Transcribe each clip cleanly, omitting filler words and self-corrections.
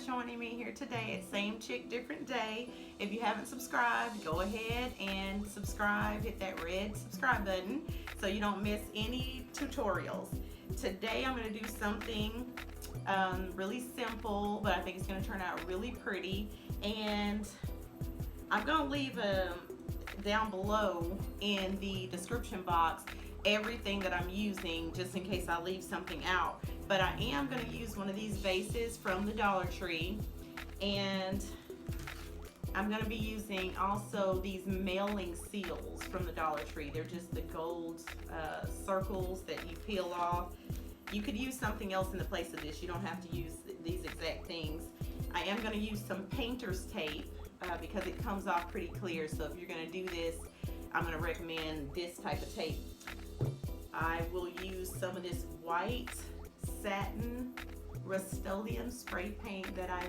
Joining me here today at Same Chick Different Day. If you haven't subscribed, go ahead and subscribe. Hit that red subscribe button so you don't miss any tutorials. Today I'm going to do something really simple, but I think it's going to turn out really pretty. And I'm going to leave down below in the description box everything that I'm using, just in case I leave something out. But I am going to use one of these vases from the Dollar Tree, and I'm going to be using also these mailing seals from the Dollar Tree. They're just the gold circles that you peel off. You could use something else in the place of this. You don't have to use these exact things. I am going to use some painter's tape because it comes off pretty clear. So if you're going to do this, I'm going to recommend this type of tape. I will use some of this white satin Rustoleum spray paint that I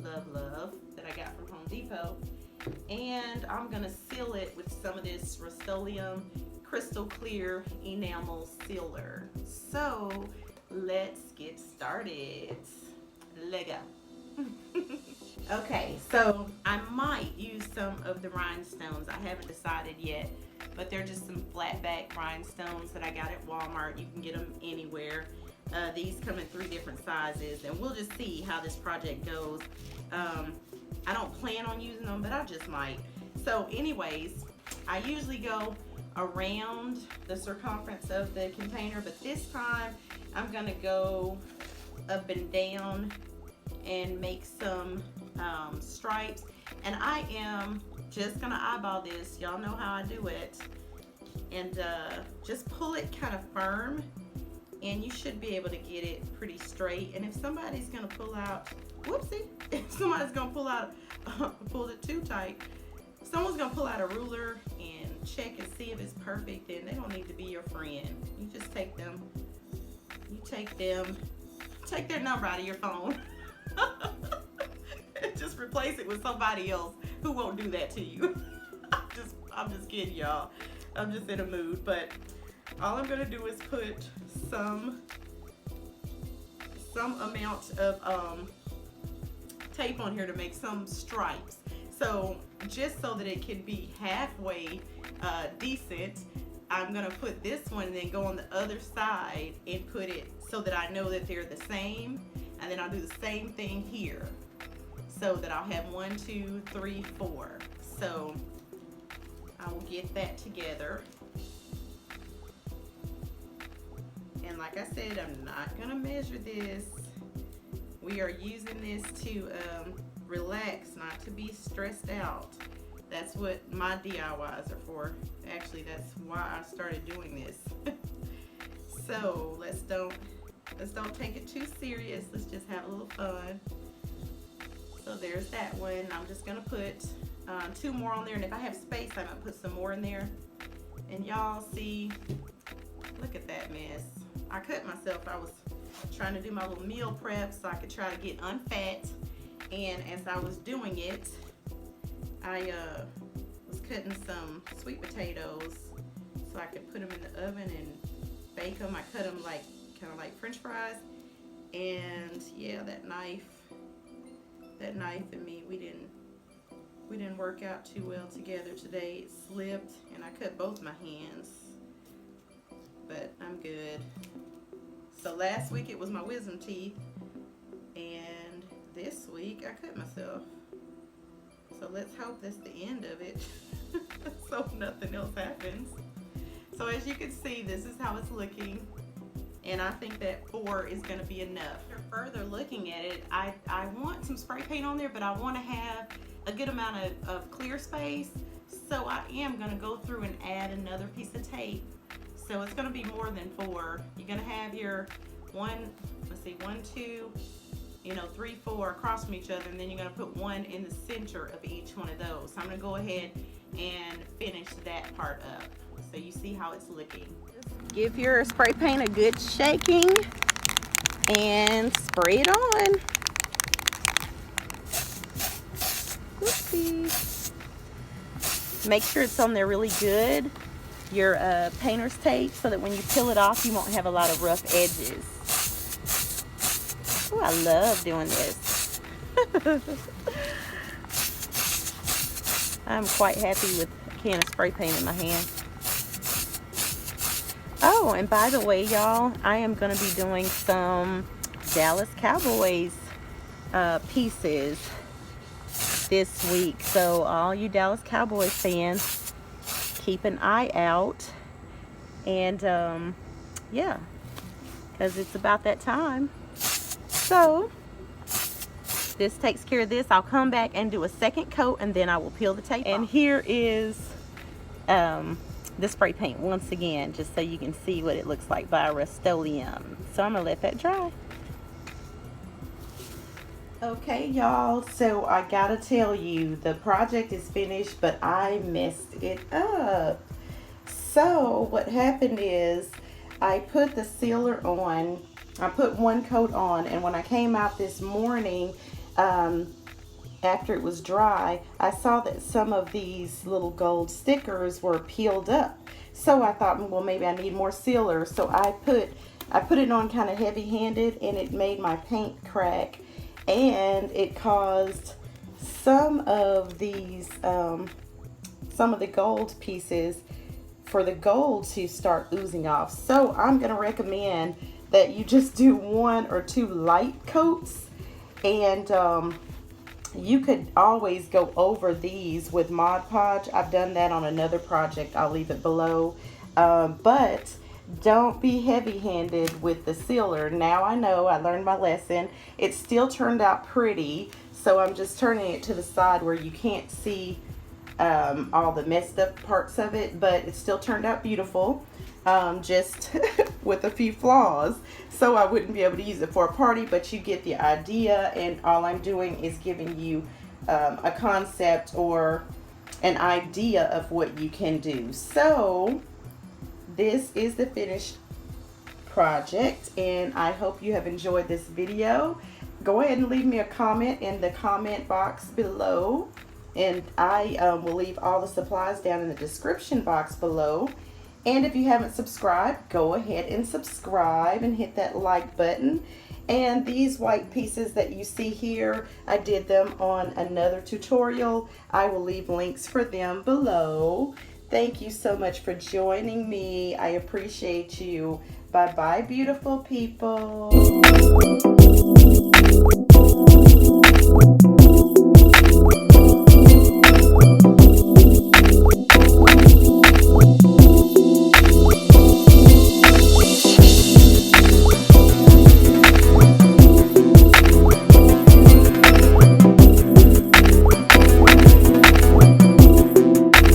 love, that I got from Home Depot. And I'm going to seal it with some of this Rustoleum crystal clear enamel sealer. So let's get started. Lego. Okay, so I might use some of the rhinestones. I haven't decided yet, but they're just some flat back rhinestones that I got at Walmart. You can get them anywhere. These come in 3 different sizes, and we'll just see how this project goes. I don't plan on using them, but I just might. So anyways, I usually go around the circumference of the container, but this time I'm gonna go up and down and make some stripes. And I am just gonna eyeball this. Y'all know how I do it. And just pull it kind of firm, and you should be able to get it pretty straight. And if somebody's gonna pull out, whoopsie, if somebody's gonna pull out, pull it too tight, if someone's gonna pull out a ruler and check and see if it's perfect, then they don't need to be your friend. You just take them, take their number out of your phone. Just replace it with somebody else who won't do that to you. I'm just kidding, y'all. I'm just in a mood. But all I'm gonna do is put some amount of tape on here to make some stripes. So just so that it can be halfway decent, I'm gonna put this one and then go on the other side and put it so that I know that they're the same. And then I'll do the same thing here, so that I'll have 1, 2, 3, 4. So I will get that together. And like I said, I'm not gonna measure this. We are using this to relax, not to be stressed out. That's what my DIYs are for. Actually, that's why I started doing this. So let's don't take it too serious. Let's just have a little fun. So there's that one. I'm just gonna put 2 more on there, and if I have space, I'm gonna put some more in there. And y'all see, look at that mess. I cut myself. I was trying to do my little meal prep so I could try to get unfat. And as I was doing it, I was cutting some sweet potatoes so I could put them in the oven and bake them. I cut them like kind of like French fries. And yeah, that knife and me, we didn't work out too well together today. It slipped and I cut both my hands, but I'm good. So last week it was my wisdom teeth, and this week I cut myself. So let's hope that's the end of it. So nothing else happens. So as you can see, this is how it's looking. And I think that 4 is going to be enough. After further looking at it, I want some spray paint on there, but I want to have a good amount of clear space. So I am going to go through and add another piece of tape. So it's going to be more than 4. You're going to have your 1, 2, 3, 4 across from each other, and then you're going to put 1 in the center of each one of those. So I'm going to go ahead and finish that part up so you see how it's looking. Give your spray paint a good shaking and spray it on. Whoopsie. Make sure it's on there really good. your painter's tape so that when you peel it off, you won't have a lot of rough edges. Oh, I love doing this. I'm quite happy with a can of spray paint in my hand. Oh, and by the way, y'all, I am going to be doing some Dallas Cowboys pieces this week. So all you Dallas Cowboys fans, keep an eye out. And yeah, because it's about that time. So this takes care of this. I'll come back and do a second coat, and then I will peel the tape off. And here is the spray paint once again, just so you can see what it looks like by Rustoleum. So I'm gonna let that dry. Okay, y'all, so I gotta tell you, the project is finished, but I messed it up. So what happened is I put the sealer on. I put one coat on, and when I came out this morning, after it was dry, I saw that some of these little gold stickers were peeled up. So I thought, well, maybe I need more sealer. So I put it on kind of heavy-handed, and it made my paint crack, and it caused some of these, some of the gold pieces for the gold to start oozing off. So I'm gonna recommend that you just do 1 or 2 light coats, and you could always go over these with Mod Podge. I've done that on another project. I'll leave it below. But don't be heavy-handed with the sealer. Now I know, I learned my lesson. It still turned out pretty, so I'm just turning it to the side where you can't see all the messed up parts of it, but it still turned out beautiful, just with a few flaws. So I wouldn't be able to use it for a party, but you get the idea, and all I'm doing is giving you a concept or an idea of what you can do. So this is the finished project, and I hope you have enjoyed this video. Go ahead and leave me a comment in the comment box below, and I will leave all the supplies down in the description box below. And if you haven't subscribed, go ahead and subscribe and hit that like button. And these white pieces that you see here, I did them on another tutorial. I will leave links for them below. Thank you so much for joining me. I appreciate you. Bye-bye, beautiful people.